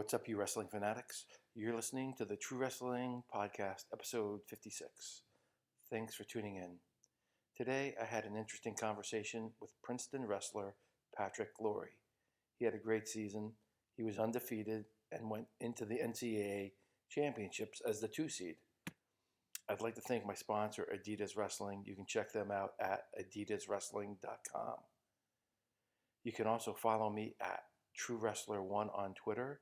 What's up, you wrestling fanatics? You're listening to the True Wrestling Podcast, episode 56. Thanks for tuning in. Today, I had an interesting conversation with Princeton wrestler Patrick Glory. He had a great season. He was undefeated and went into the NCAA championships as the 2 seed. I'd like to thank my sponsor, Adidas Wrestling. You can check them out at adidaswrestling.com. You can also follow me at TrueWrestler1 on Twitter,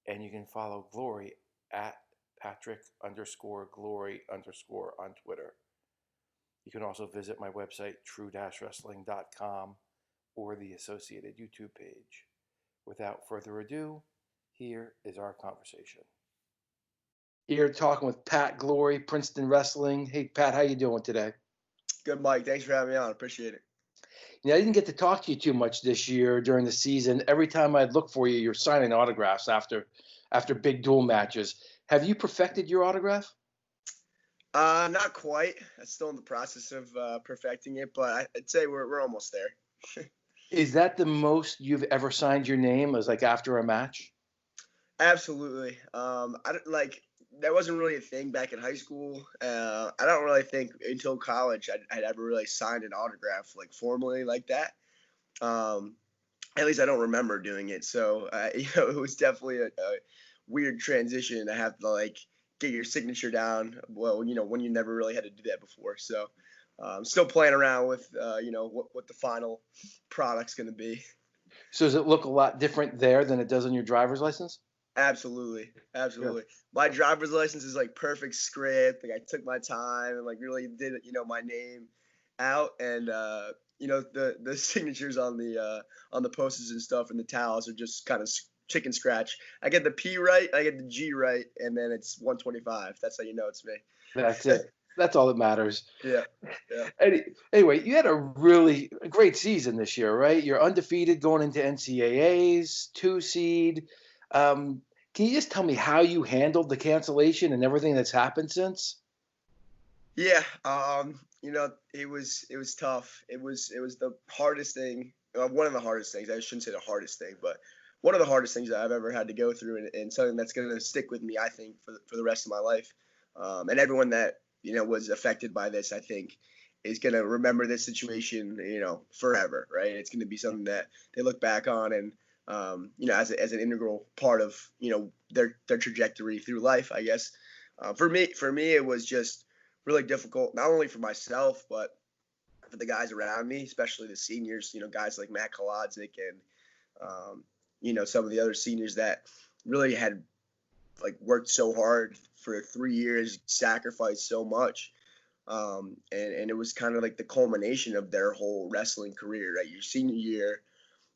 and you can follow Glory at Patrick_Glory_ on Twitter. You can also visit my website, true-wrestling.com, or the associated YouTube page. Without further ado, here is our conversation. Here talking with Pat Glory, Princeton Wrestling. Hey, Pat, how you doing today? Good, Mike. Thanks for having me on. Appreciate it. I didn't get to talk to you too much this year during the season. Every time I'd look for you, you're signing autographs after big duel matches. Have you perfected your autograph? Not quite. I'm still in the process of perfecting it, but I'd say we're almost there. Is that the most you've ever signed your name, as like after a match? Absolutely. That wasn't really a thing back in high school. I don't really think until college I'd ever really signed an autograph like formally like that. At least I don't remember doing it. So it was definitely a weird transition to have to like get your signature down. Well, when you never really had to do that before. So I'm still playing around with what the final product's going to be. So does it look a lot different there than it does on your driver's license? Absolutely. Yeah. My driver's license is like perfect script. Like I took my time and like really did my name out, and the signatures on the posters and stuff and the towels are just kind of chicken scratch. I get the P right, I get the G right, and then it's 125. That's how you know it's me. That's it. That's all that matters. Yeah. Anyway, you had a really great season this year, right? You're undefeated going into NCAAs, 2 seed. Can you just tell me how you handled the cancellation and everything that's happened since? Yeah, it was tough. It was the hardest thing. One of the hardest things. I shouldn't say the hardest thing, but one of the hardest things that I've ever had to go through, and something that's going to stick with me, I think, for the rest of my life. And everyone that was affected by this, I think, is going to remember this situation, forever, right? It's going to be something that they look back on and as an integral part of their trajectory through life, I guess. For me, it was just really difficult, not only for myself but for the guys around me, especially the seniors. Guys like Matt Kolodzik and some of the other seniors that really had like worked so hard for 3 years, sacrificed so much, and it was kind of like the culmination of their whole wrestling career. Right, your senior year.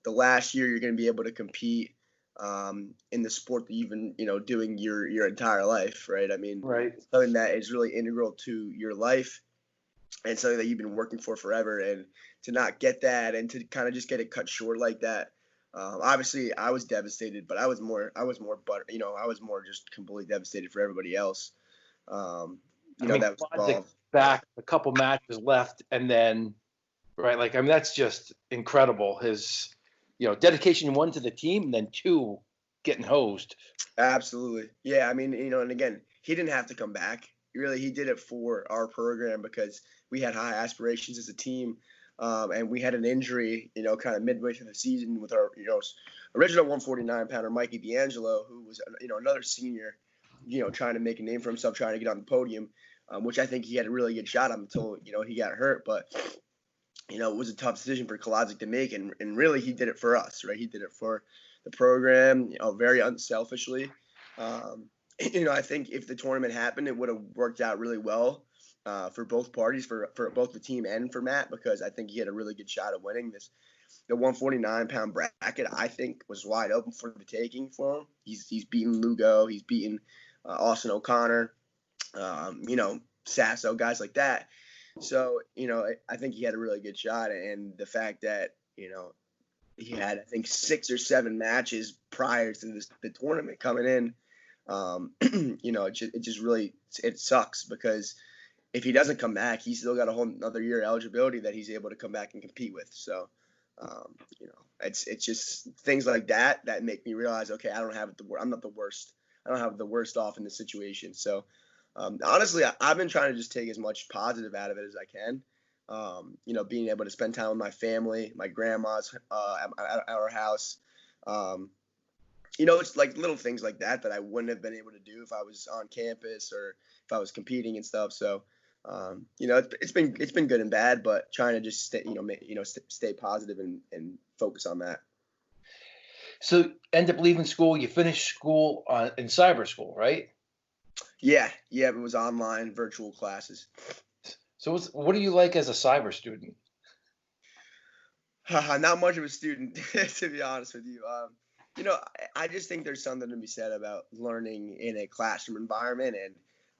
The last year you're going to be able to compete in the sport that you've been, doing your entire life, right? I mean, right. Something that is really integral to your life and something that you've been working for forever. And to not get that and to kind of just get it cut short like that. Obviously, I was devastated, but I was more just completely devastated for everybody else. That was involved. Back a couple matches left, and then, right, like, I mean, that's just incredible. His dedication, 1, to the team, and then 2, getting hosed. Absolutely. Yeah. I mean, and again, he didn't have to come back. He did it for our program because we had high aspirations as a team. And we had an injury, kind of midway through the season with our, original 149-pounder, Mikey D'Angelo, who was, another senior, trying to make a name for himself, trying to get on the podium, which I think he had a really good shot at until, he got hurt. But it was a tough decision for Kolodzik to make, and really he did it for us, right? He did it for the program, very unselfishly. I think if the tournament happened, it would have worked out really well for both parties, for both the team and for Matt, because I think he had a really good shot at winning this. The 149-pound bracket, I think, was wide open for the taking for him. He's beaten Lugo, he's beaten Austin O'Connor, Sasso, guys like that. So, I think he had a really good shot, and the fact that, he had, I think, 6 or 7 matches prior to the tournament coming in, it just really, it sucks because if he doesn't come back, he's still got a whole another year eligibility that he's able to come back and compete with. So, You know, it's just things like that that make me realize, okay, I don't have it I'm not the worst. I don't have the worst off in this situation. So honestly, I've been trying to just take as much positive out of it as I can. You know, being able to spend time with my family, my grandma's at our house. Um, you know, it's like little things like that that I wouldn't have been able to do if I was on campus or if I was competing and stuff. So, you know, it's been good and bad, but trying to just stay, stay positive and focus on that. So end up leaving school. You finish school in cyber school, right? Yeah, yeah, it was online virtual classes. So what do you like as a cyber student? Not much of a student, to be honest with you. You know, I just think there's something to be said about learning in a classroom environment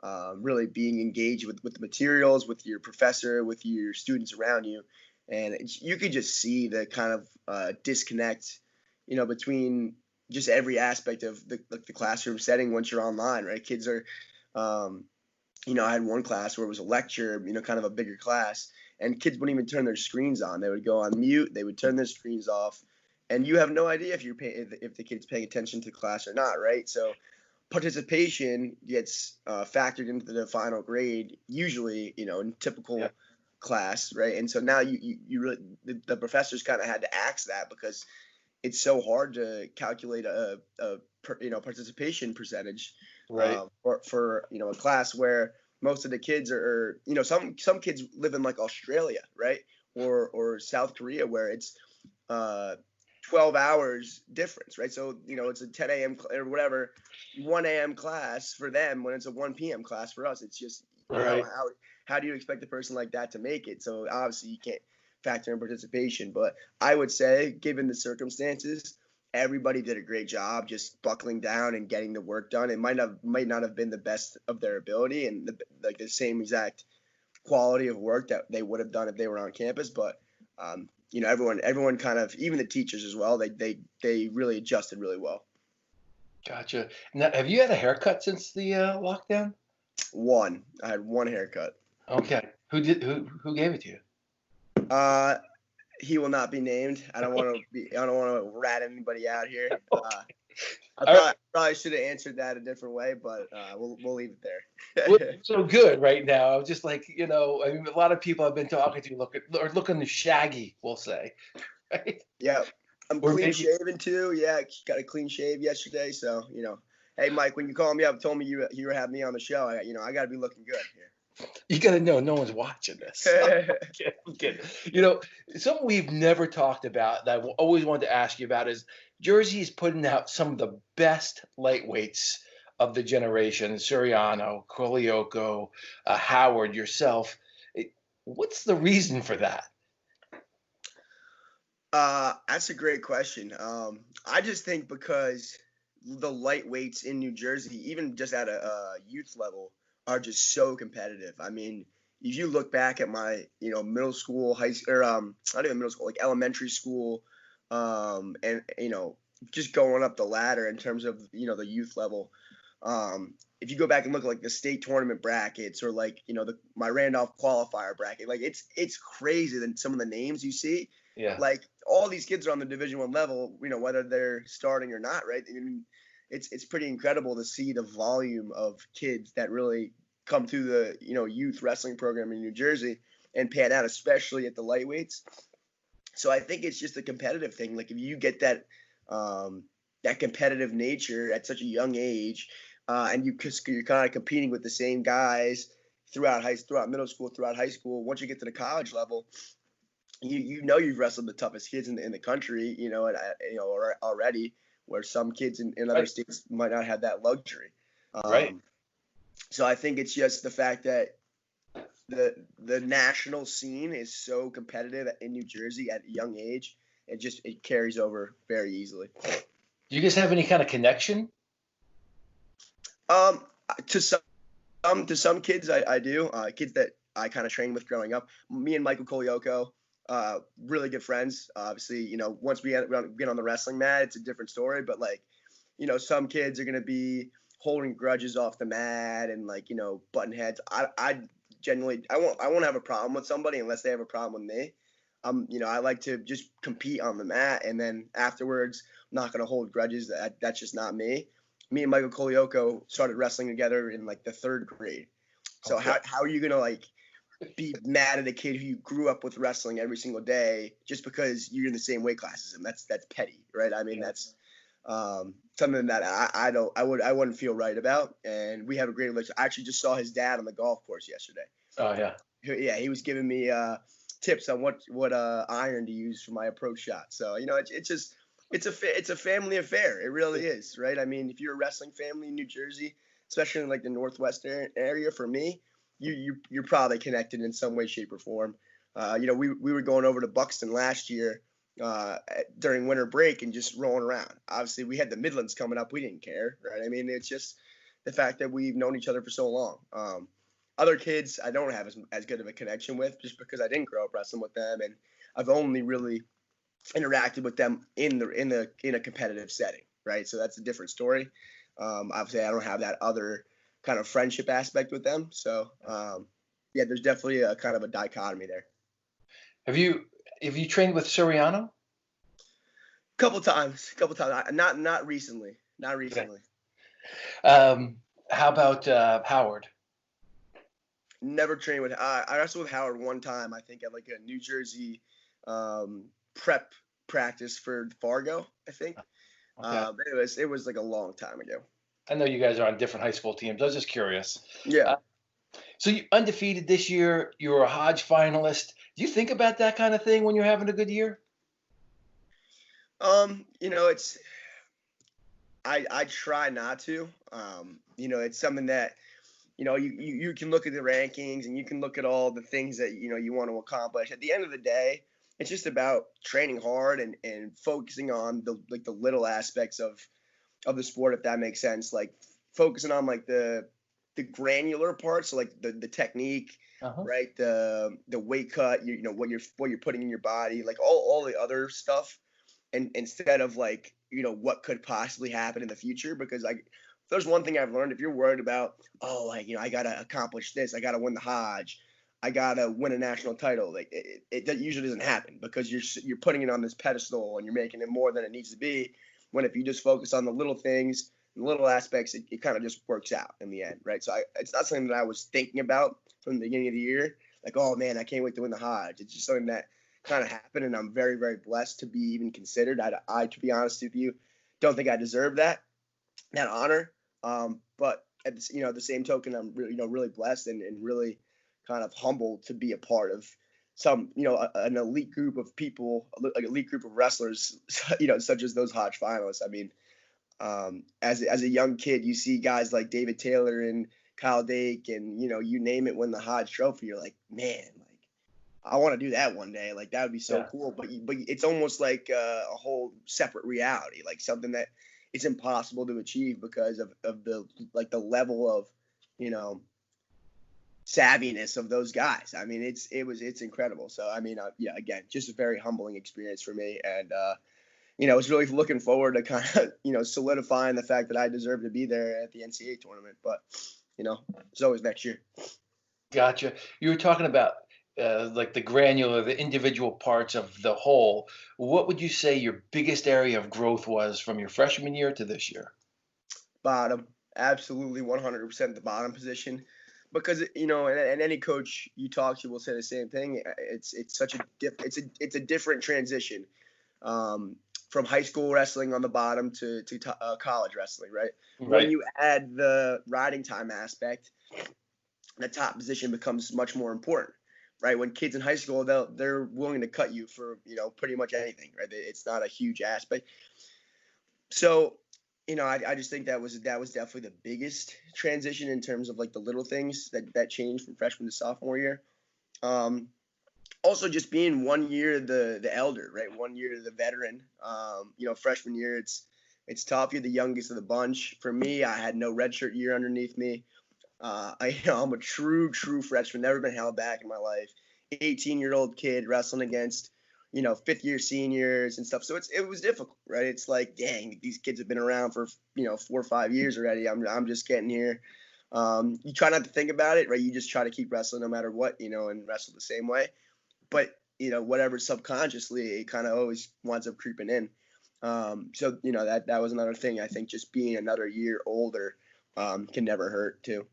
and really being engaged with the materials, with your professor, with your students around you. And you could just see the kind of disconnect, you know, between just every aspect of the classroom setting once you're online, right? Kids are, um, you know, I had one class where it was a lecture, you know, kind of a bigger class, and kids wouldn't even turn their screens on. They would go on mute, they would turn their screens off, and you have no idea if if the kid's paying attention to class or not, right? So participation gets factored into the final grade, usually, you know, in typical Yeah. class, right? And so now you really the professors kind of had to axe that because it's so hard to calculate you know, participation percentage Right. for you know, a class where most of the kids are, you know, some kids live in like Australia, right, or South Korea, where it's uh 12 hours difference, right? So you know, it's a 10 a.m. or whatever 1 a.m. class for them when it's a 1 p.m. class for us. It's just, you know, Right. how do you expect a person like that to make it? So obviously you can't factor in participation, but I would say, given the circumstances, everybody did a great job just buckling down and getting the work done. It might not have been the best of their ability and like the same exact quality of work that they would have done if they were on campus, but you know, everyone kind of, even the teachers as well, they really adjusted really well. Gotcha. Now, have you had a haircut since the lockdown? I had one haircut. Okay. Who gave it to you? Uh, he will not be named. I don't want to rat anybody out here. I All right. probably should have answered that a different way, but we'll leave it Well, there. so good right now. I'm just like, you know, I mean, a lot of people I've been talking to looking shaggy, we'll say, right? Yeah, I'm Or clean maybe shaven too. Yeah, got a clean shave yesterday, so you know. Hey, Mike, when you called me up, told me you have me on the show. You know, I got to be looking good you got to know no one's watching this. here. I'm kidding. You know, something we've never talked about that I always wanted to ask you about is Jersey is putting out some of the best lightweights of the generation. Suriano, Kolioko, Howard, yourself. What's the reason for that? That's a great question. I just think because the lightweights in New Jersey, even just at a youth level, are just so competitive. I mean, if you look back at my, you know, middle school, high school, or not even middle school, like elementary school, and you know, just going up the ladder in terms of, you know, the youth level. If you go back and look at like the state tournament brackets or like, you know, my Randolph qualifier bracket, like it's crazy than some of the names you see. Yeah. Like all these kids are on the Division 1 level, you know, whether they're starting or not, right? I mean, it's pretty incredible to see the volume of kids that really come through the, you know, youth wrestling program in New Jersey and pan out, especially at the lightweights. So I think it's just a competitive thing. Like if you get that competitive nature at such a young age, and you're kind of competing with the same guys throughout middle school, throughout high school. Once you get to the college level, you know you've wrestled the toughest kids in the country, you know, and you know already, where some kids in other Right. states might not have that luxury. Right. So I think it's just the fact that the national scene is so competitive in New Jersey at a young age. It carries over very easily. Do you guys have any kind of connection? Um, to some kids, I do. Kids that I kind of trained with growing up. Me and Michael Kolioko, really good friends. Obviously, you know, once we get on the wrestling mat, it's a different story. But like, you know, some kids are gonna be holding grudges off the mat and like, you know, button heads. I genuinely, I won't have a problem with somebody unless they have a problem with me. I like to just compete on the mat, and then afterwards, I'm not gonna hold grudges. That's just not me. Me and Michael Kolioko started wrestling together in like the 3rd grade. So Okay. how are you gonna like be mad at a kid who you grew up with wrestling every single day just because you're in the same weight class as him? That's petty, right? I mean, Yeah. that's something that I wouldn't feel right about. And we have a great relationship. I actually just saw his dad on the golf course yesterday. Oh yeah. Yeah, he was giving me tips on what iron to use for my approach shot. So it's just it's a family affair. It really is, right? I mean, if you're a wrestling family in New Jersey, especially in like the Northwestern area, for me, you're probably connected in some way, shape, or form. We were going over to Buxton last year during winter break and just rolling around. Obviously, we had the Midlands coming up. We didn't care, right? I mean, it's just the fact that we've known each other for so long. Other kids I don't have as good of a connection with just because I didn't grow up wrestling with them, and I've only really interacted with them in a competitive setting, right? So that's a different story. Obviously, I don't have that other kind of friendship aspect with them. So yeah, there's definitely a kind of a dichotomy there. Have you trained with Suriano? Couple times. Not recently. Not Okay. recently. How about Howard? Never trained with. I wrestled with Howard one time. I think at like a New Jersey prep practice for Fargo. I think. Okay. It was like a long time ago. I know you guys are on different high school teams. I was just curious. Yeah. So you undefeated this year. You were a Hodge finalist. Do you think about that kind of thing when you're having a good year? It's I try not to. It's something that you can look at the rankings and you can look at all the things that you want to accomplish. At the end of the day, it's just about training hard and focusing on the little aspects of the sport, if that makes sense. Like focusing on like the granular parts, so like the technique, Uh-huh. right? The weight cut, what you're putting in your body, like all the other stuff, and instead of like what could possibly happen in the future. Because like if there's one thing I've learned, if you're worried about, oh, like I gotta accomplish this, I gotta win the Hodge, I gotta win a national title, like that usually doesn't happen because you're putting it on this pedestal and you're making it more than it needs to be. When if you just focus on the little things, the little aspects, it kind of just works out in the end, right? So it's not something that I was thinking about from the beginning of the year, like, oh man, I can't wait to win the Hodge. It's just something that kind of happened, and I'm very, very blessed to be even considered. To be honest with you, don't think I deserve that honor. But at the same token, I'm really blessed and really kind of humbled to be a part of some an elite group of people, like elite group of wrestlers, such as those Hodge finalists. I mean, as a young kid, you see guys like David Taylor and Kyle Dake, and you name it, win the Hodge Trophy. You're like, man, like I want to do that one day. Like that would be so Yeah. cool. But it's almost like a whole separate reality, like something that it's impossible to achieve because of the like the level of you know savviness of those guys. I mean, it's incredible. So I mean, yeah, again, just a very humbling experience for me, and I was really looking forward to kind of solidifying the fact that I deserve to be there at the NCAA tournament. But it's always next year. Gotcha. You were talking about like the granular, the individual parts of the whole. What would you say your biggest area of growth was from your freshman year to this year? Bottom, absolutely 100% the bottom position, because and any coach you talk to will say the same thing. It's such it's a different transition from high school wrestling on the bottom to college wrestling, right? When Right. you add the riding time aspect, the top position becomes much more important, right? When kids in high school, they're willing to cut you for pretty much anything, right? It's not a huge aspect. So I just think that was definitely the biggest transition in terms of like the little things that changed from freshman to sophomore year. Um, Also, just being 1 year the elder, right? 1 year the veteran. Freshman year it's tough. You're the youngest of the bunch. For me, I had no redshirt year underneath me. I'm a true freshman. Never been held back in my life. 18-year-old kid wrestling against fifth-year seniors and stuff. So it was difficult, right? It's like, dang, these kids have been around for 4 or 5 years already. I'm just getting here. You try not to think about it, right? You just try to keep wrestling no matter what, and wrestle the same way. But whatever subconsciously, it kind of always winds up creeping in. So that was another thing. I think just being another year older can never hurt too.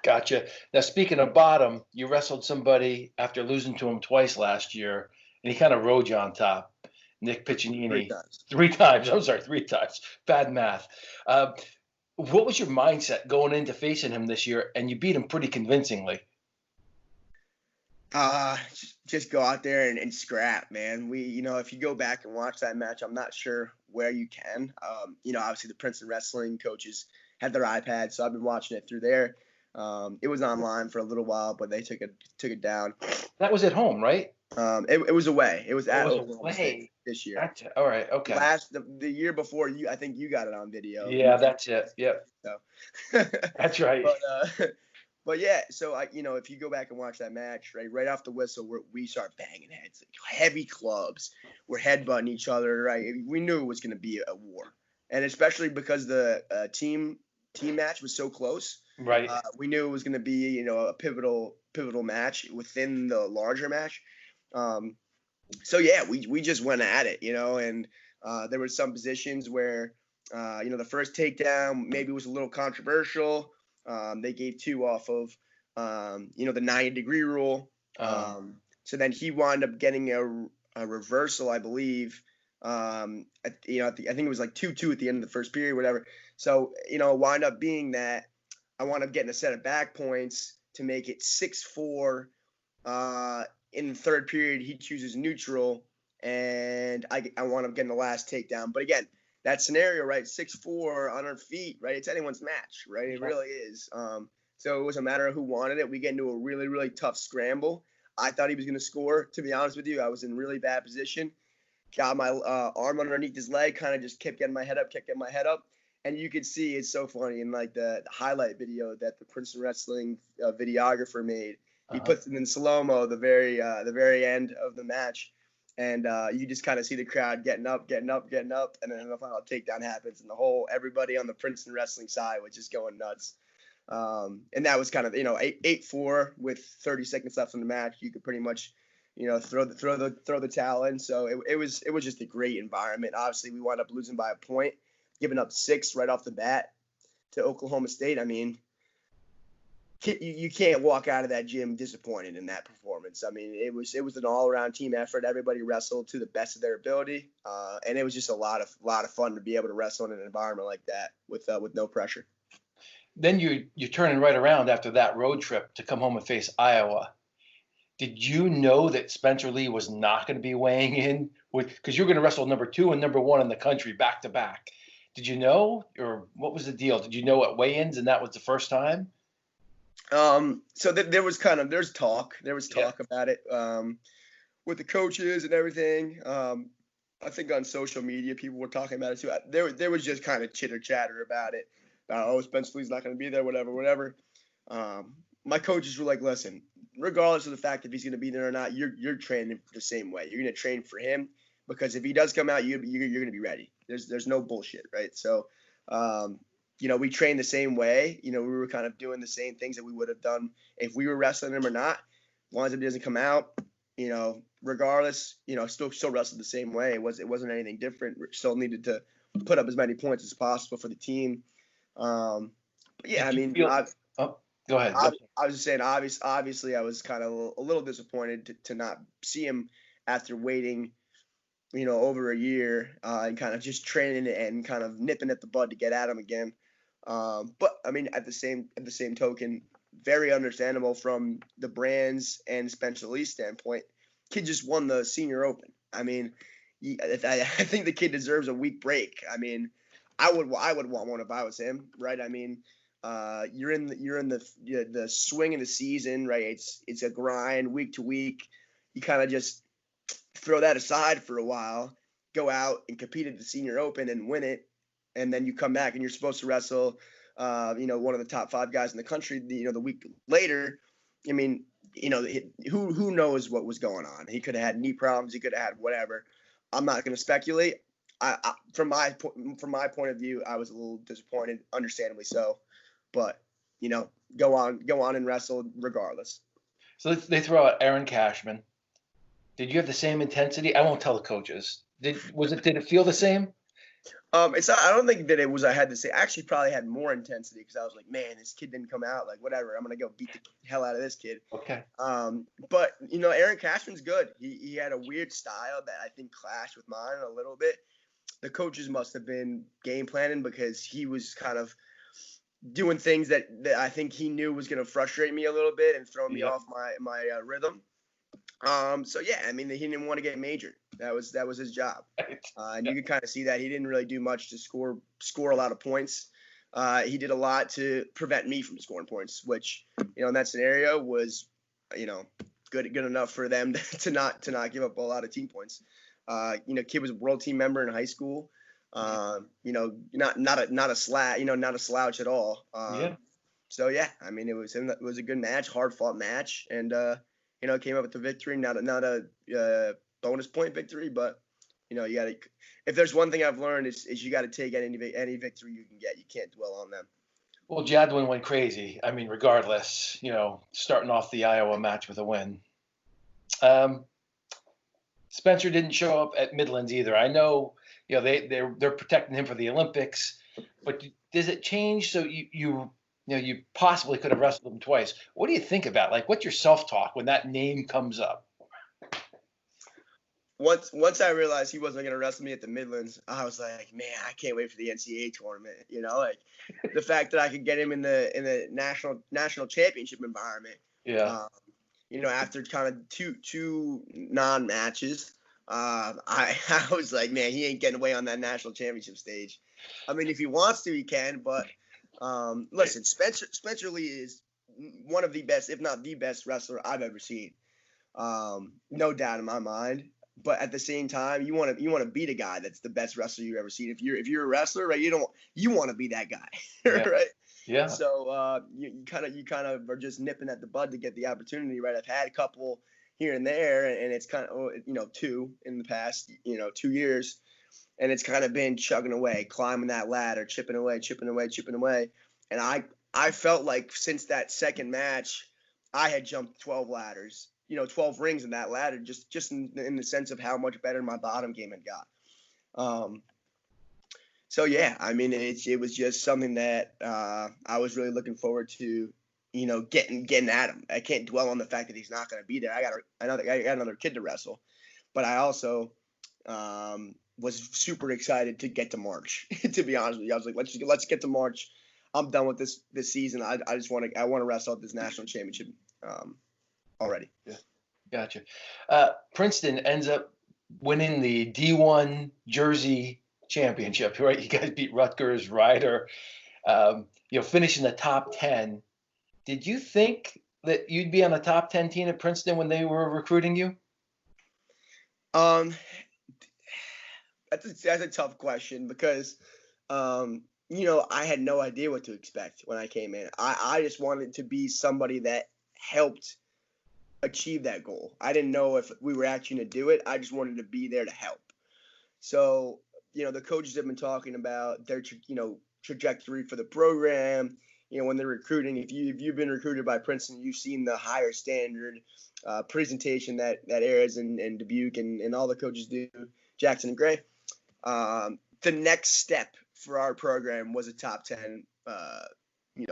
Gotcha. Now, speaking of bottom, you wrestled somebody after losing to him twice last year, and he kind of rode you on top. Nick Three Piccinini. times. 3 times. I'm sorry, 3 times. Bad math. What was your mindset going into facing him this year? And you beat him pretty convincingly. Just go out there and scrap, man. If you go back and watch that match, I'm not sure where you can. Obviously the Princeton wrestling coaches had their iPad, so I've been watching it through there. It was online for a little while, but they took it down. That was at home, right? It was away. It was at Oklahoma State away this year. Gotcha. All right. Okay. The year before, I think you got it on video. Yeah, that's it. Yep. So. That's right. But yeah, so if you go back and watch that match, right off the whistle, we start banging heads, heavy clubs. We're headbutting each other, right? We knew it was going to be a war, and especially because the team match was so close. Right. We knew it was going to be, a pivotal match within the larger match. So yeah, we just went at it, and there were some positions where, the first takedown maybe was a little controversial. They gave 2 off of, the 90-degree rule. So then he wound up getting a reversal, I believe. I think it was like 2-2 at the end of the first period, whatever. So, wound up being that I wound up getting a set of back points to make it 6-4. In the third period, he chooses neutral, and I wound up getting the last takedown. But again, that scenario, right, 6-4 on our feet, right, it's anyone's match, right? It really is. So it was a matter of who wanted it. We get into a really, really tough scramble. I thought he was going to score. To be honest with you, I was in really bad position. Got my arm underneath his leg, kind of just kept getting my head up, And you could see, it's so funny in like the highlight video that the Princeton wrestling videographer made. He puts it in slow-mo the very end of the match. And you just kind of see the crowd getting up. And then the final takedown happens. And everybody on the Princeton wrestling side was just going nuts. And that was kind of, 8-4 with 30 seconds left in the match. You could pretty much, throw the towel in. So it was just a great environment. Obviously, we wound up losing by a point, giving up 6 right off the bat to Oklahoma State. I mean, you can't walk out of that gym disappointed in that performance. I mean, it was an all-around team effort. Everybody wrestled to the best of their ability, and it was just a lot of fun to be able to wrestle in an environment like that with no pressure. Then you're turning right around after that road trip to come home and face Iowa. Did you know that Spencer Lee was not going to be weighing in because you're going to wrestle number 2 and number 1 in the country back to back? Did you know, or what was the deal? Did you know at weigh-ins and that was the first time? So there's talk about it, with the coaches and everything. I think on social media, people were talking about it too. There was just kind of chitter chatter about it. Spencer Lee's not going to be there, whatever. My coaches were like, listen, regardless of the fact if he's going to be there or not, you're training the same way. You're going to train for him because if he does come out, you're going to be ready. There's no bullshit, right? So, we trained the same way. We were kind of doing the same things that we would have done if we were wrestling him or not. As long as it doesn't come out, regardless, still wrestled the same way. It wasn't anything different. We still needed to put up as many points as possible for the team. But yeah, I mean, go ahead. I was just saying, obviously, I was kind of a little disappointed to not see him after waiting, over a year and kind of just training and kind of nipping at the bud to get at him again. But I mean, at the same token, very understandable from the brands and Spencer Lee's standpoint. Kid just won the Senior Open. I mean, I think the kid deserves a week break. I mean, I would want one if I was him, right? I mean, you're in the swing of the season, right? It's a grind week to week. You kind of just throw that aside for a while, go out and compete at the Senior Open and win it, and then you come back and you're supposed to wrestle, one of the top 5 guys in the country, the week later. I mean, who knows what was going on? He could have had knee problems. He could have had whatever. I'm not going to speculate. From my point of view, I was a little disappointed, understandably so. But go on and wrestle regardless. So they throw out Aaron Cashman, Did you have the same intensity? I won't tell the coaches. Did it feel the same? It's not, I don't think that it was I had to say. I actually probably had more intensity because I was like, man, this kid didn't come out. Like, whatever, I'm gonna go beat the hell out of this kid. Okay. But Aaron Cashman's good. He had a weird style that I think clashed with mine a little bit. The coaches must have been game planning because he was kind of doing things that I think he knew was going to frustrate me a little bit and throw me Yep. off my rhythm. So yeah, I mean, he didn't want to get majored. That was his job, and you could kind of see that he didn't really do much to score a lot of points. He did a lot to prevent me from scoring points, which in that scenario was good enough for them to not give up a lot of team points. Kid was a world team member in high school. Not a slouch at all. Yeah. So yeah, I mean, it was a good match, hard fought match, and came up with the victory. Not a bonus point victory, but you got to. If there's one thing I've learned is you got to take any victory you can get. You can't dwell on them. Well, Jadwin went crazy. I mean, regardless, starting off the Iowa match with a win. Spencer didn't show up at Midlands either. I know, they're protecting him for the Olympics, but does it change? So you possibly could have wrestled him twice. What do you think about, like, what's your self-talk when that name comes up? Once I realized he wasn't going to wrestle me at the Midlands, I was like, man, I can't wait for the NCAA tournament. Like the fact that I could get him in the national championship environment. Yeah. After kind of two non-matches, I was like, man, he ain't getting away on that national championship stage. I mean, if he wants to, he can. But listen, Spencer Lee is one of the best, if not the best wrestler I've ever seen. No doubt in my mind. But at the same time, you want to beat a guy that's the best wrestler you've ever seen. If you're a wrestler, right, you want to be that guy, Yeah. right? Yeah. So you kind of are just nipping at the bud to get the opportunity, right? I've had a couple here and there, and it's kind of two in the past 2 years, and it's kind of been chugging away, climbing that ladder, chipping away, and I felt like since that second match, I had jumped 12 ladders. 12 rings in that ladder, just in the sense of how much better my bottom game had got. So yeah, I mean, it was just something that I was really looking forward to, getting at him. I can't dwell on the fact that he's not going to be there. I got another kid to wrestle, but I also was super excited to get to March. To be honest with you, I was like, let's get to March. I'm done with this season. I want to wrestle at this national championship. Already. Yeah. Gotcha. Princeton ends up winning the D1 Jersey championship, right? You guys beat Rutgers, Ryder, finishing the top 10. Did you think that you'd be on the top 10 team at Princeton when they were recruiting you? That's a tough question because, I had no idea what to expect when I came in. I just wanted to be somebody that helped achieve that goal. I didn't know if we were actually going to do it. I just wanted to be there to help. So, the coaches have been talking about their, trajectory for the program. When they're recruiting, if you've been recruited by Princeton, you've seen the higher standard presentation that Ayers and Dubuque and all the coaches do, Jackson and Gray. The next step for our program was a top 10,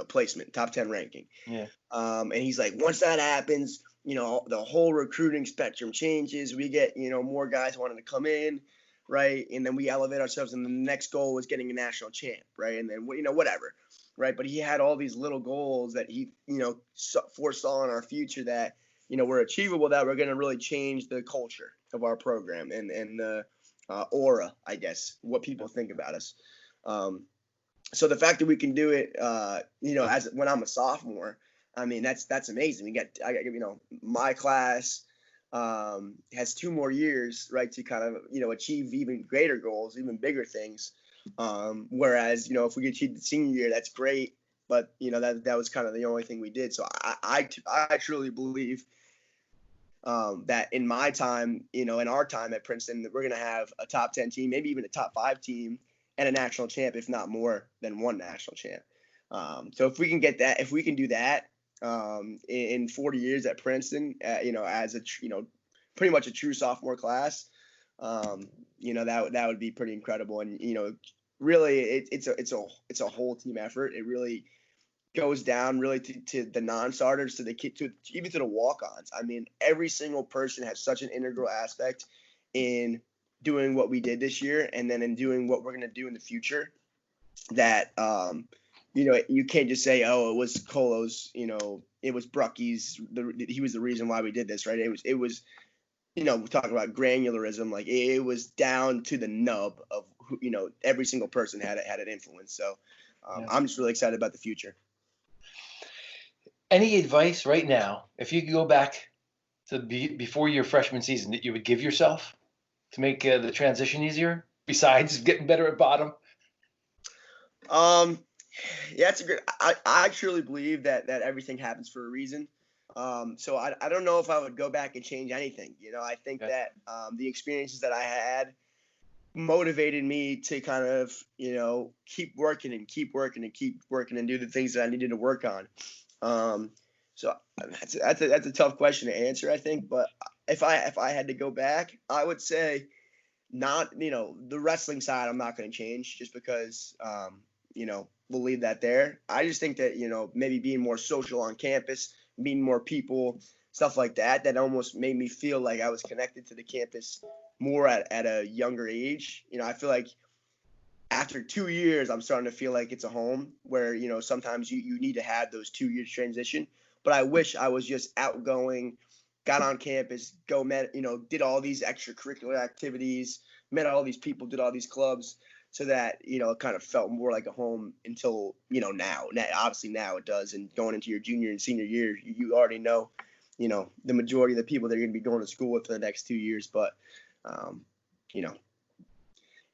placement, top 10 ranking. Yeah. And he's like, once that happens, the whole recruiting spectrum changes. We get, more guys wanting to come in, right? And then we elevate ourselves. And the next goal was getting a national champ, right? And then, whatever, right? But he had all these little goals that he, foresaw in our future that, were achievable, that were going to really change the culture of our program and the aura, I guess, what people think about us. So the fact that we can do it, as when I'm a sophomore, I mean, that's amazing. I got my class has 2 more years, right, to kind of, achieve even greater goals, even bigger things. Whereas, if we could achieve the senior year, that's great. But, that was kind of the only thing we did. So I truly believe that in my time, in our time at Princeton, that we're going to have a top 10 team, maybe even a top 5 team and a national champ, if not more than one national champ. So if we can get that, if we can do that, in 40 years at Princeton, as a, pretty much a true sophomore class, that would be pretty incredible. And really, it's a whole team effort. It really goes down really to the non-starters, to the kid, to even to the walk-ons. I mean, every single person has such an integral aspect in doing what we did this year, and then in doing what we're going to do in the future, that you can't just say, oh, it was Colo's, it was Brucky's, he was the reason why we did this, right? It was we talk about granularism, like it was down to the nub of who, every single person had an influence. So I'm just really excited about the future. Any advice right now, if you could go back to before your freshman season, that you would give yourself to make the transition easier, besides getting better at bottom? Yeah, it's a good. I truly believe that everything happens for a reason. So I don't know if I would go back and change anything. I think that the experiences that I had motivated me to kind of keep working and keep working and keep working and do the things that I needed to work on. So that's a tough question to answer, I think. But if I had to go back, I would say not the wrestling side. I'm not going to change just because we'll leave that there. I just think that maybe being more social on campus, meeting more people, stuff like that, that almost made me feel like I was connected to the campus more at a younger age. I feel like after 2 years, I'm starting to feel like it's a home where, sometimes you need to have those 2 years transition. But I wish I was just outgoing, got on campus, did all these extracurricular activities, met all these people, did all these clubs, so that, it kind of felt more like a home until, now. Obviously now it does. And going into your junior and senior year, you already know, the majority of the people that you're going to be going to school with for the next 2 years. But,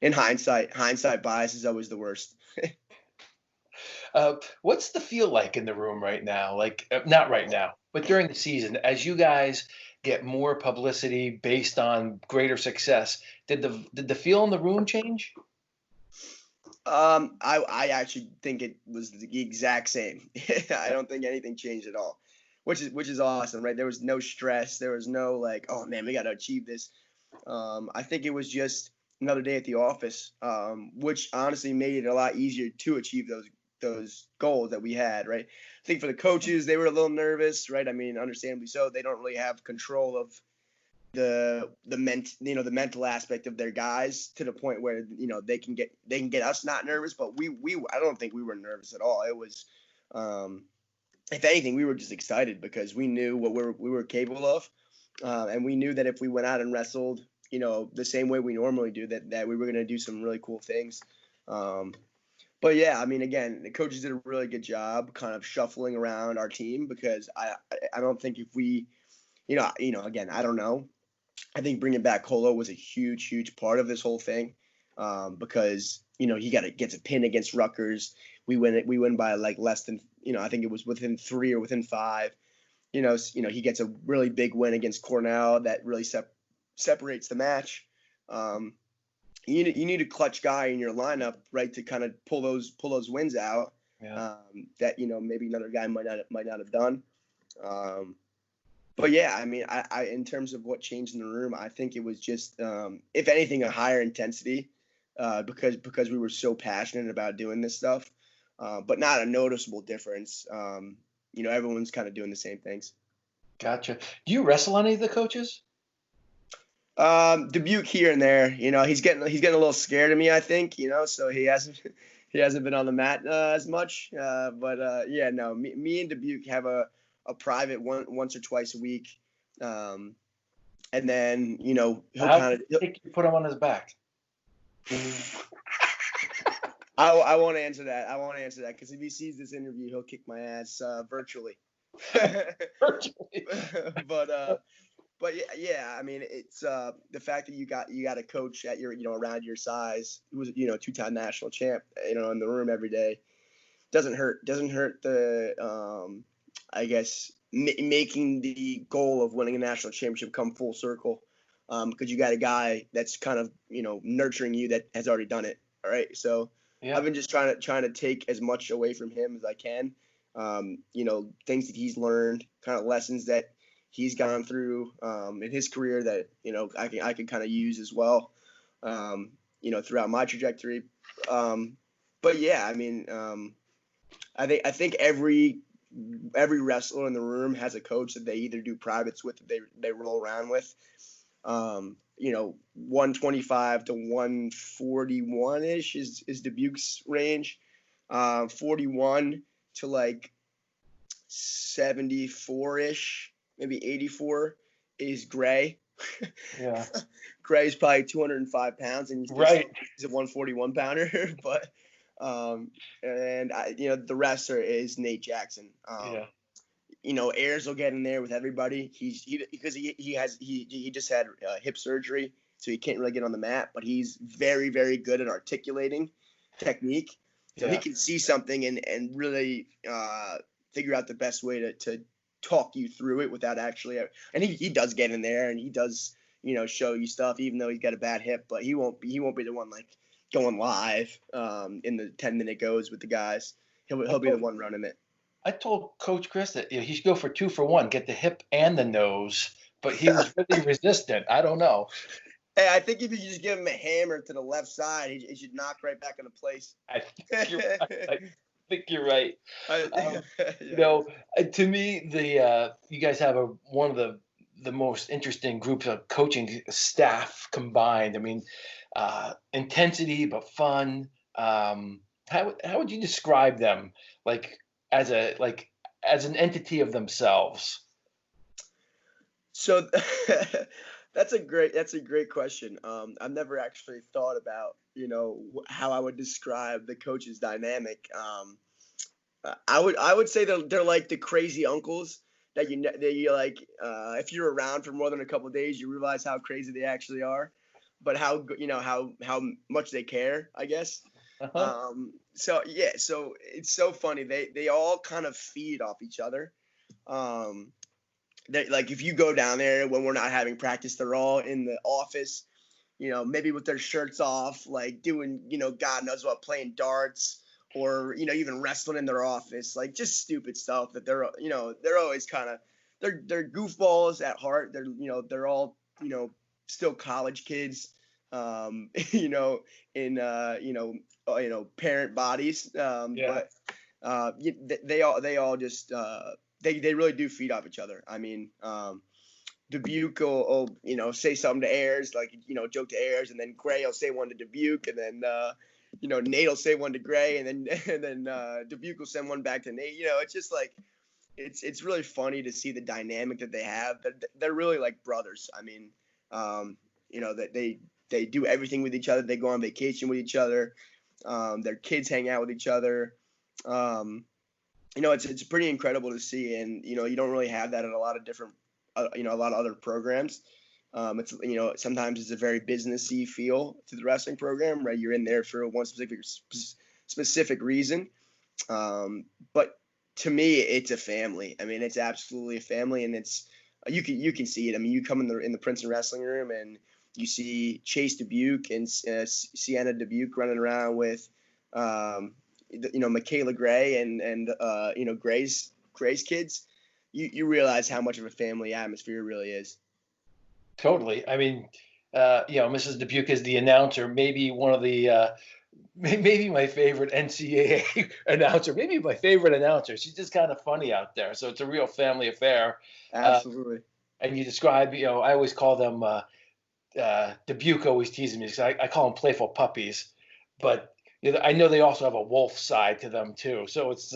in hindsight bias is always the worst. What's the feel like in the room right now? Like, not right now, but during the season, as you guys get more publicity based on greater success, did the feel in the room change? I actually think it was the exact same. I don't think anything changed at all, which is awesome, right? There was no stress. There was no like, oh man, we got to achieve this. I think it was just another day at the office, which honestly made it a lot easier to achieve those goals that we had, right? I think for the coaches, they were a little nervous, right? I mean, understandably so. They don't really have control of the mental aspect of their guys to the point where they can get us not nervous, but we I don't think we were nervous at all. It was if anything, we were just excited because we knew what we were capable of, and we knew that if we went out and wrestled the same way we normally do, that we were going to do some really cool things. But yeah, I mean, again, the coaches did a really good job kind of shuffling around our team, because I don't think if we again, I don't know. I think bringing back Colo was a huge part of this whole thing, because he gets a pin against Rutgers. We win by like less than I think it was within 3 or within 5. He gets a really big win against Cornell that really separates the match. You need a clutch guy in your lineup, right, to kind of pull those wins out. Yeah. That maybe another guy might not have done. But yeah, I mean, I in terms of what changed in the room, I think it was just, if anything, a higher intensity, because we were so passionate about doing this stuff, but not a noticeable difference. Everyone's kind of doing the same things. Gotcha. Do you wrestle any of the coaches? Dubuque here and there. He's getting a little scared of me, I think. So he hasn't been on the mat as much. But yeah, no, me and Dubuque have a private once or twice a week, and then he'll kind of put him on his back. I won't answer that because if he sees this interview, he'll kick my ass virtually. Virtually. But yeah, I mean, it's the fact that you got a coach at your around your size who was 2-time national champ in the room every day doesn't hurt the I guess making the goal of winning a national championship come full circle, because you got a guy that's kind of nurturing you that has already done it. All right, so yeah. I've been just trying to take as much away from him as I can, things that he's learned, kind of lessons that he's gone through in his career that I can kind of use as well, throughout my trajectory. But yeah, I mean, I think every wrestler in the room has a coach that they either do privates with, or they roll around with. 125 to 141 ish is Dubuque's range. 41 to like 74 ish, maybe 84 is Gray. Yeah. Gray's probably 205 pounds, and he's a 141 pounder. But the rest is Nate Jackson. Yeah. Ayers will get in there with everybody. Because he just had hip surgery, so he can't really get on the mat. But he's very, very good at articulating technique, so he can see something and really figure out the best way to talk you through it without actually. And he does get in there, and he does show you stuff, even though he's got a bad hip. But he won't be the one like going live in the 10-minute goes with the guys. He'll be the one running it. I told Coach Chris that he should go for 2 for 1, get the hip and the nose, but he was really resistant. I don't know. Hey, I think if you just give him a hammer to the left side, he should knock right back into place. I think you're right. To me, you guys have one of the most interesting groups of coaching staff combined. I mean, intensity but fun. How would you describe them, like as an entity of themselves? So that's a great question. I've never actually thought about how I would describe the coaches dynamic. I would say they're like the crazy uncles that you like. If you're around for more than a couple of days, you realize how crazy they actually are, but how much they care, I guess. Uh-huh. So it's so funny. They all kind of feed off each other. Like if you go down there when we're not having practice, they're all in the office, maybe with their shirts off, like doing, God knows what, playing darts, or, even wrestling in their office, like just stupid stuff that they're always kind of, they're goofballs at heart. They're all, still college kids, in, parent bodies. But they all just, they really do feed off each other. I mean, Dubuque will say something to Ayers, like, joke to Ayers, and then Gray will say one to Dubuque, and then, Nate will say one to Gray, and then Dubuque will send one back to Nate. It's just like, it's really funny to see the dynamic that they have. They're really like brothers. I mean, that they do everything with each other. They go on vacation with each other. Their kids hang out with each other. It's pretty incredible to see, and you don't really have that in a lot of different, a lot of other programs. It's sometimes it's a very businessy feel to the wrestling program, right? You're in there for one specific reason, but to me, it's a family. I mean, it's absolutely a family, and it's you can see it. I mean, you come in the Princeton wrestling room, and you see Chase Dubuque and Sienna Dubuque running around with, Michaela Gray and Gray's kids. You realize how much of a family atmosphere it really is. Totally. I mean, Mrs. Dubuque is the announcer, maybe one of the, maybe my favorite NCAA announcer, maybe my favorite announcer. She's just kind of funny out there. So it's a real family affair. Absolutely. And you describe, I always call them, Dubuque always teases me because I call them playful puppies, but I know they also have a wolf side to them too. So it's,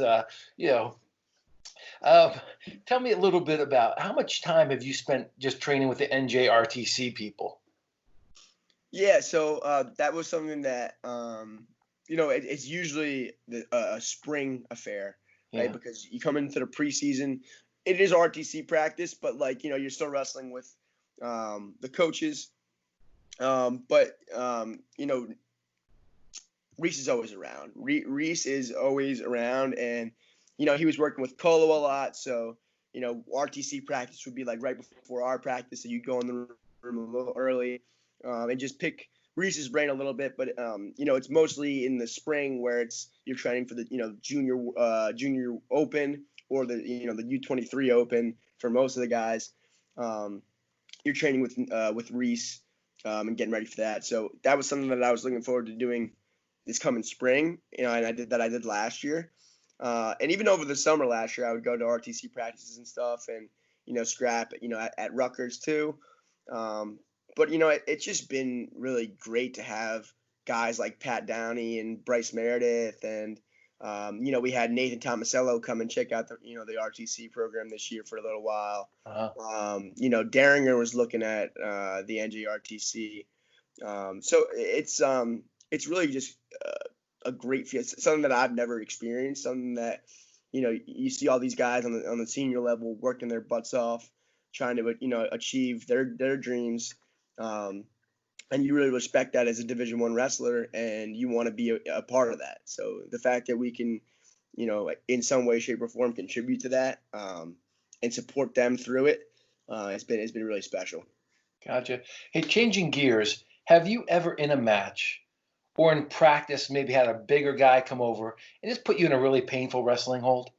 tell me a little bit about how much time have you spent just training with the NJRTC people? Yeah, so that was something that it's usually a spring affair, right? Because you come into the preseason, it is RTC practice, but you're still wrestling with the coaches. But Reese is always around. Reese is always around, and he was working with Colo a lot, so RTC practice would be like right before our practice, so you go in the room a little early and just pick Reese's brain a little bit. But it's mostly in the spring where you're training for the junior open, or the the U23 open for most of the guys. you're training with Reese and getting ready for that. So that was something that I was looking forward to doing this coming spring. And I did last year. And even over the summer last year, I would go to RTC practices and stuff, and scrap at Rutgers too. But it's just been really great to have guys like Pat Downey and Bryce Meredith, and we had Nathan Tomasello come and check out the RTC program this year for a little while. Uh-huh. Daringer was looking at the NJRTC. So it's really just a great feel. It's something that I've never experienced. Something that you see all these guys on the senior level working their butts off, trying to achieve their dreams. And you really respect that as a Division I wrestler, and you want to be a part of that. So the fact that we can, in some way, shape, or form, contribute to that and support them through it, it's been really special. Gotcha. Hey, changing gears, have you ever in a match or in practice maybe had a bigger guy come over and just put you in a really painful wrestling hold?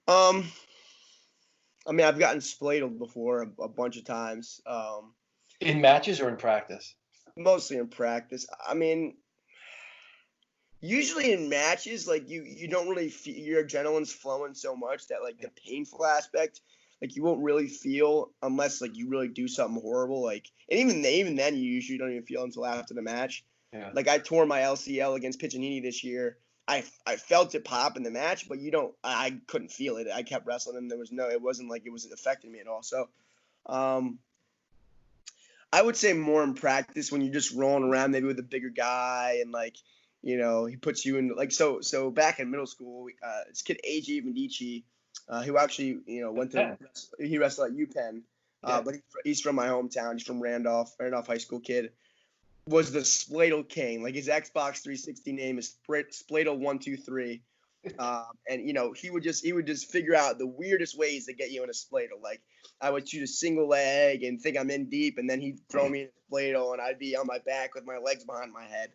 I mean, I've gotten spladled before a bunch of times. In matches or in practice? Mostly in practice. I mean, usually in matches, like you don't really feel, your adrenaline's flowing so much that like the painful aspect, like you won't really feel unless like you really do something horrible. Like, and even then, you usually don't even feel until after the match. Yeah. Like I tore my LCL against Piccinini this year. I felt it pop in the match, but I couldn't feel it. I kept wrestling, and it wasn't like it was affecting me at all. So, I would say more in practice when you're just rolling around maybe with a bigger guy, and like, he puts you in like, so back in middle school, this kid AJ Medici, who actually, he wrestled at UPenn, but he's from my hometown. He's from Randolph High School kid, was the Spladle King. Like his Xbox 360 name is Spladle123. And he would just figure out the weirdest ways to get you in a spladle. Like I would shoot a single leg and think I'm in deep, and then he'd throw me in a spladle, and I'd be on my back with my legs behind my head,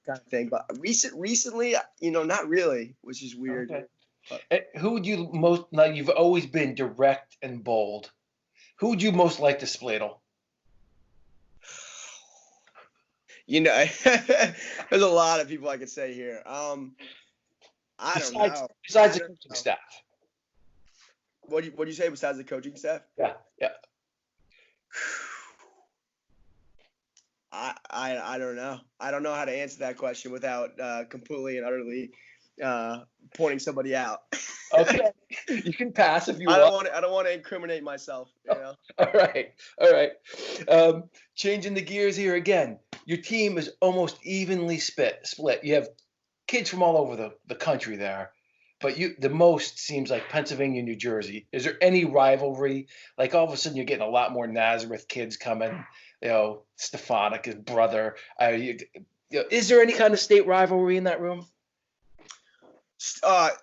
kind of thing. But recently, not really, which is weird. Okay. Who would you most? Now you've always been direct and bold. Who would you most like to spladle? There's a lot of people I could say here. I don't know. Besides the coaching staff. What do you say besides the coaching staff? Yeah. I don't know. I don't know how to answer that question without completely and utterly pointing somebody out. Okay. You can pass if you want. I don't want to incriminate myself. All right. Changing the gears here again. Your team is almost evenly split. You have kids from all over the country there, but the most seems like Pennsylvania, New Jersey. Is there any rivalry? Like all of a sudden you're getting a lot more Nazareth kids coming, Stefanik, his brother. Is there any kind of state rivalry in that room?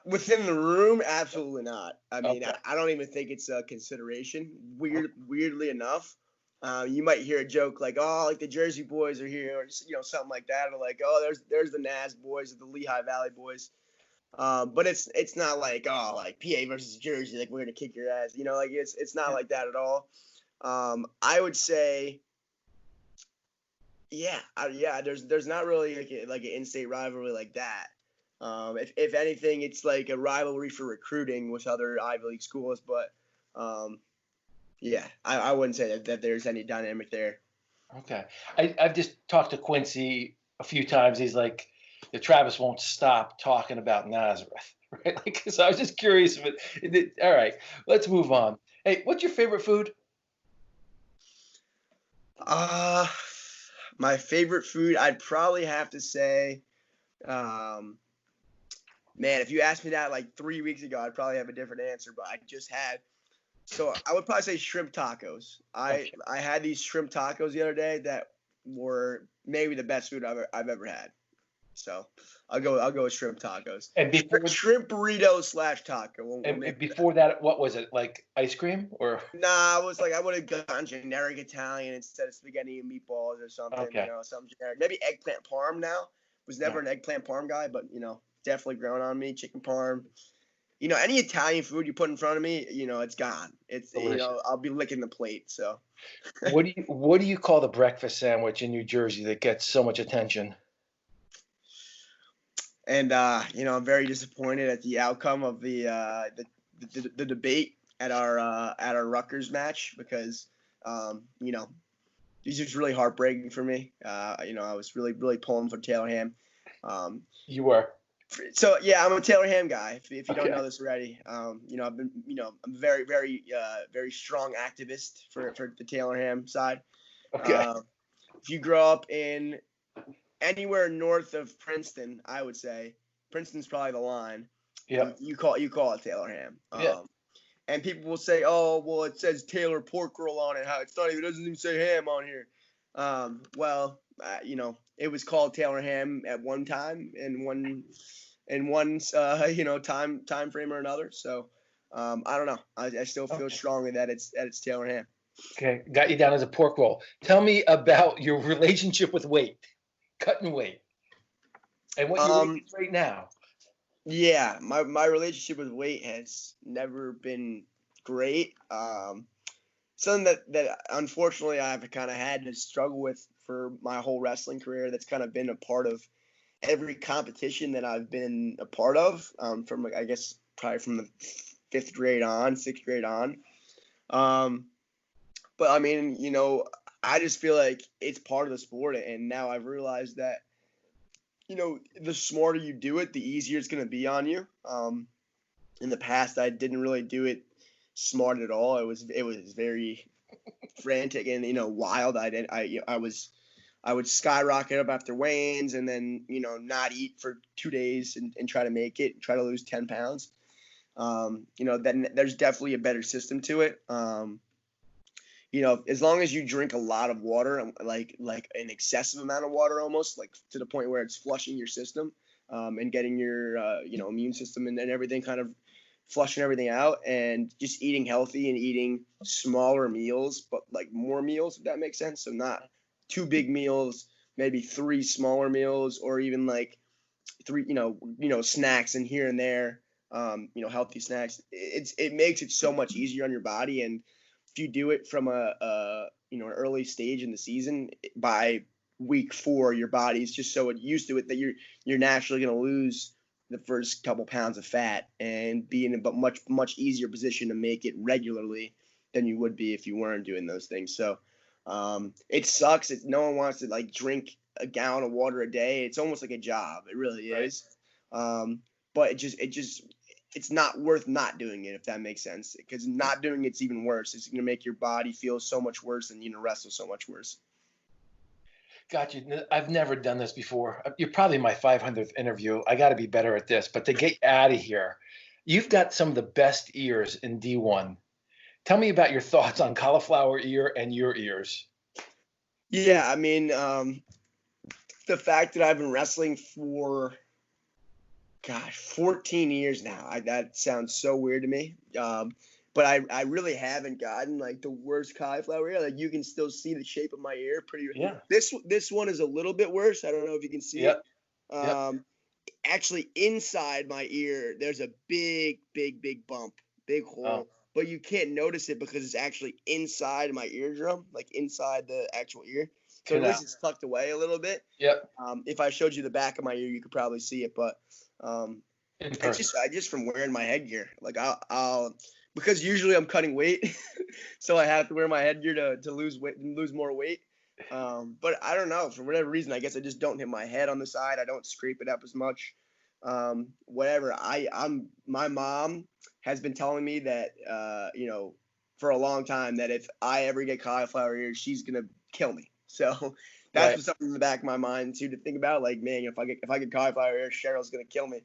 Within the room, absolutely not. I mean, Okay. I don't even think it's a consideration. Weirdly enough, you might hear a joke like, "Oh, like the Jersey boys are here," or something like that, or like, "Oh, there's the Naz boys or the Lehigh Valley boys." But it's not like, "Oh, like PA versus Jersey, like we're gonna kick your ass," like it's not like that at all. I would say, yeah. There's not really like an in-state rivalry like that. If anything, it's like a rivalry for recruiting with other Ivy League schools, but yeah, I wouldn't say that there's any dynamic there. Okay. I've just talked to Quincy a few times. He's like, Travis won't stop talking about Nazareth, right? Like, so I was just curious. All right, let's move on. Hey, what's your favorite food? My favorite food, I'd probably have to say, man, if you asked me that like 3 weeks ago, I'd probably have a different answer, but I just had. So I would probably say shrimp tacos. I had these shrimp tacos the other day that were maybe the best food I've ever had. So I'll go with shrimp tacos. And before shrimp burrito / taco. And before that, what was it, like ice cream or? Nah, it was like I would have gone generic Italian instead of spaghetti and meatballs or something. Okay. Something generic. Maybe eggplant parm now. Was never an eggplant parm guy, but definitely growing on me. Chicken parm. any Italian food you put in front of me, it's gone. It's Delicious. I'll be licking the plate. So. What do you call the breakfast sandwich in New Jersey that gets so much attention? And I'm very disappointed at the outcome of the debate at our Rutgers match because these are really heartbreaking for me. I was really really pulling for Taylor Ham. You were. So yeah, I'm a Taylor Ham guy. If you don't Okay. know this already, I've been I'm a very very very strong activist for the Taylor Ham side. Okay. If you grow up in anywhere north of Princeton, I would say Princeton's probably the line. Yep. You call it Taylor Ham. Yeah. And people will say, "Oh, well, it says Taylor Pork Roll on it. How it's not even, it doesn't even say ham on here." It was called Taylor Ham at one time in one time frame or another. So I don't know. I still feel strongly that it's Taylor Ham. Okay. Got you down as a pork roll. Tell me about your relationship with weight, cutting weight, and what you're eating right now. Yeah, my relationship with weight has never been great. Something that unfortunately I've kind of had to struggle with for my whole wrestling career. That's kind of been a part of every competition that I've been a part of, from I guess probably from the sixth grade on. But I mean, I just feel like it's part of the sport, and now I've realized that the smarter you do it, the easier it's going to be on you. In the past, I didn't really do it smart at all. It was very frantic and wild. I would skyrocket up after weigh-ins and then not eat for 2 days and try to make it, try to lose 10 pounds. Then there's definitely a better system to it. As long as you drink a lot of water, like an excessive amount of water, almost like to the point where it's flushing your system, and getting your immune system and everything kind of flushing everything out, and just eating healthy and eating smaller meals, but like more meals, if that makes sense. So not 2 big meals, maybe 3 smaller meals, or even like 3 snacks and here and there, healthy snacks. It makes it so much easier on your body. And if you do it from an early stage in the season, by week 4, your body's just so used to it that you're naturally going to lose the first couple pounds of fat and be in a much easier position to make it regularly than you would be if you weren't doing those things. So it sucks. No one wants to like drink a gallon of water a day. It's almost like a job. It really is. But it's not worth not doing it, if that makes sense, because not doing it's even worse. It's going to make your body feel so much worse and wrestle so much worse. Got you. I've never done this before. You're probably my 500th interview. I got to be better at this. But to get out of here, you've got some of the best ears in D1. Tell me about your thoughts on cauliflower ear and your ears. Yeah, I mean, the fact that I've been wrestling for 14 years now. That sounds so weird to me. But I really haven't gotten like the worst cauliflower ear. Like you can still see the shape of my ear pretty. Yeah. This one is a little bit worse. I don't know if you can see it. Actually, inside my ear, there's a big bump, big hole. But you can't notice it because it's actually inside my eardrum, like inside the actual ear. So at least it's tucked away a little bit. Yep. If I showed you the back of my ear, you could probably see it. But it's just from wearing my headgear. Like I'll because usually I'm cutting weight, so I have to wear my headgear to lose weight and lose more weight. But I don't know, for whatever reason, I guess I just don't hit my head on the side. I don't scrape it up as much. Whatever. My mom has been telling me that for a long time that if I ever get cauliflower ears, she's gonna kill me. So that's something in the back of my mind too to think about. Like, man, if I get cauliflower ears, Cheryl's gonna kill me.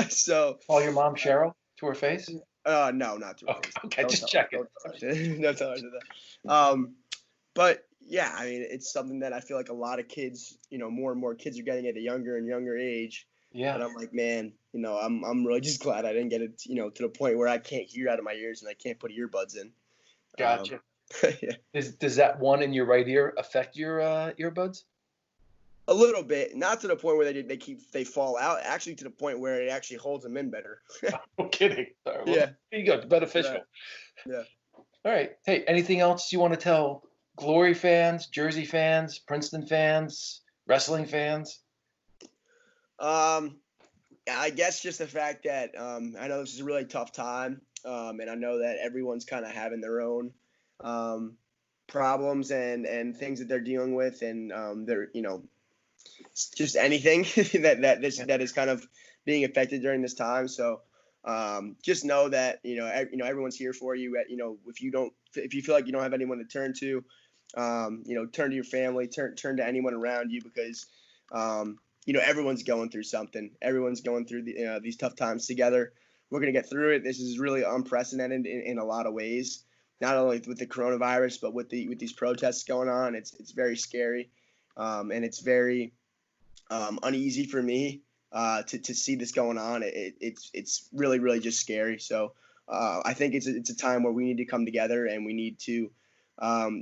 So call your mom Cheryl to her face? No, not to her face. Okay, just check it. Don't tell her that. But yeah, I mean, it's something that I feel like a lot of kids, more and more kids are getting at a younger and younger age. Yeah. And I'm like, man, I'm really just glad I didn't get it, to the point where I can't hear out of my ears and I can't put earbuds in. Gotcha. Yeah. Does that one in your right ear affect your earbuds? A little bit, not to the point where they fall out. Actually, to the point where it actually holds them in better. No kidding. Sorry, well, Yeah. there you go. It's beneficial. Yeah. All right. Hey, anything else you want to tell Glory fans, Jersey fans, Princeton fans, wrestling fans? I guess just the fact that I know this is a really tough time, and I know that everyone's kind of having their own problems and things that they're dealing with, and they're just anything that is kind of being affected during this time. So just know that everyone's here for you. If you feel like you don't have anyone to turn to, turn to your family, turn to anyone around you, because everyone's going through something. Everyone's going through these tough times together. We're gonna get through it. This is really unprecedented in a lot of ways. Not only with the coronavirus, but with these protests going on. It's very scary, and it's very uneasy for me to see this going on. It's really, really just scary. So I think it's a time where we need to come together and we need to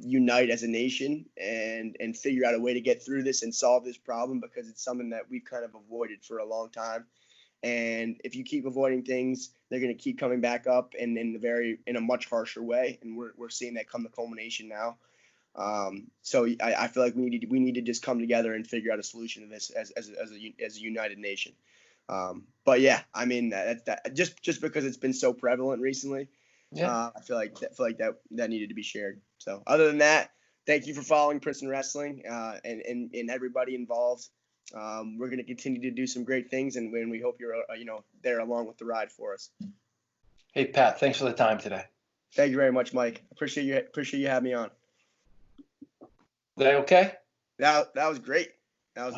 unite as a nation and figure out a way to get through this and solve this problem, because it's something that we've kind of avoided for a long time. And if you keep avoiding things, they're going to keep coming back up and in a much harsher way. And we're seeing that come to culmination now. So I feel like we need to just come together and figure out a solution to this as a united nation. But yeah, I mean that just because it's been so prevalent recently, I feel like that needed to be shared. So other than that, thank you for following Princeton Wrestling and everybody involved. We're going to continue to do some great things, and we hope you're there along with the ride for us. Hey Pat, thanks for the time today. Thank you very much, Mike. Appreciate you having me on. Is that okay? That was great. That was